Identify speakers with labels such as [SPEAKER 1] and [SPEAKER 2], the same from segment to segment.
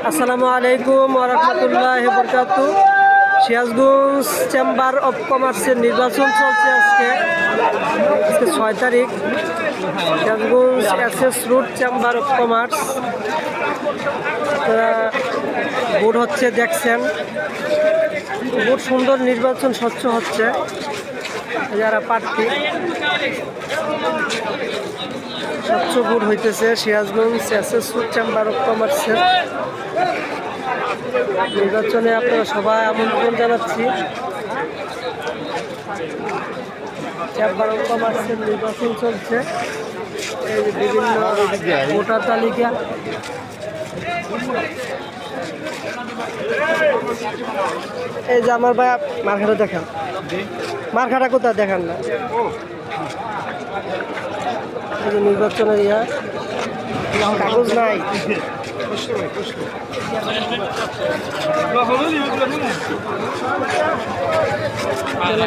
[SPEAKER 1] আসসালামু আলাইকুম ওয়া রাহমাতুল্লাহি ওয়া বারাকাতুহু। সিরাজগঞ্জ চেম্বার অফ কমার্সের নির্বাচন চলছে আজকে 6 তারিখ। Sirajganj SS road chamber of commerce vote হচ্ছে, দেখছেন ভোট সুন্দর, নির্বাচন স্বচ্ছ হচ্ছে। যারা প্রার্থী স্বচ্ছ ভোট হইতেছে Sirajganj SS road chamber of কমার্সের নির্বাচনে আপনারা সবাই আমন্ত্রণ জানাচ্ছি। চেম্বার অফ কমার্সের নির্বাচন চলছে, এই বিভিন্ন ভোটার তালিকা। এই যে আমার ভাই মার্কাটা দেখান, মার্কাটা কোথায় দেখান না। এই যে নির্বাচনের কাগজ নাই।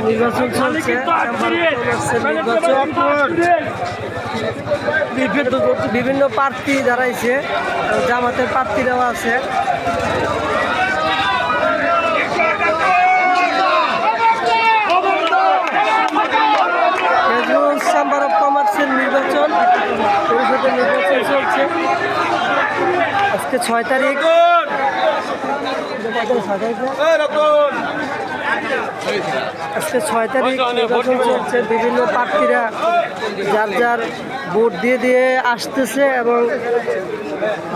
[SPEAKER 1] নির্বাচন চলছে, বিভিন্ন প্রার্থী দাঁড়াইছে, জামাতের প্রার্থীরাও আছে। চেম্বার অফ কমার্সের নির্বাচন, পরিষদের নির্বাচন চলছে আজকে 6 তারিখ। আজকে 6 তারিখ নির্বাচন চলছে। বিভিন্ন প্রার্থীরা যার যার ভোট দিয়ে আসতেছে এবং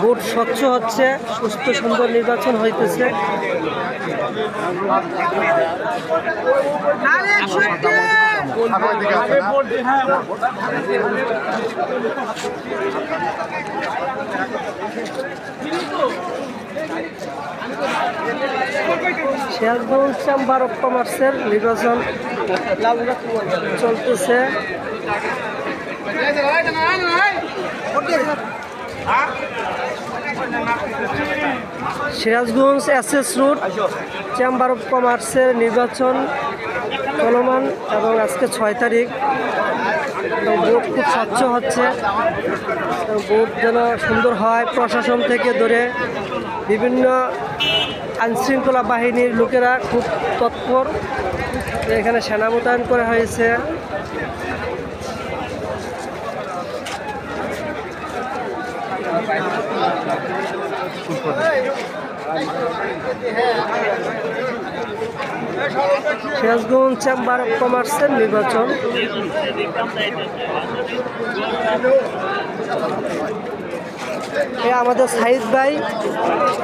[SPEAKER 1] ভোট স্বচ্ছ হচ্ছে, সুস্থ সুন্দর নির্বাচন হইতেছে। সিরাজগঞ্জ চেম্বার অফ কমার্সের নির্বাচন চলতেছে। Sirajganj SS road chamber of কমার্সের নির্বাচন চলমান এবং আজকে 6 তারিখ। ভোট খুব স্বচ্ছ হচ্ছে, ভোট যেন সুন্দর হয়। প্রশাসন থেকে ধরে বিভিন্ন আইনশৃঙ্খলা বাহিনীর লোকেরা খুব তৎপর, এখানে সেনা মোতায়েন করা হয়েছে। সিরাজগঞ্জ চেম্বার অফ কমার্সের নির্বাচন। আমাদের সাইদ ভাই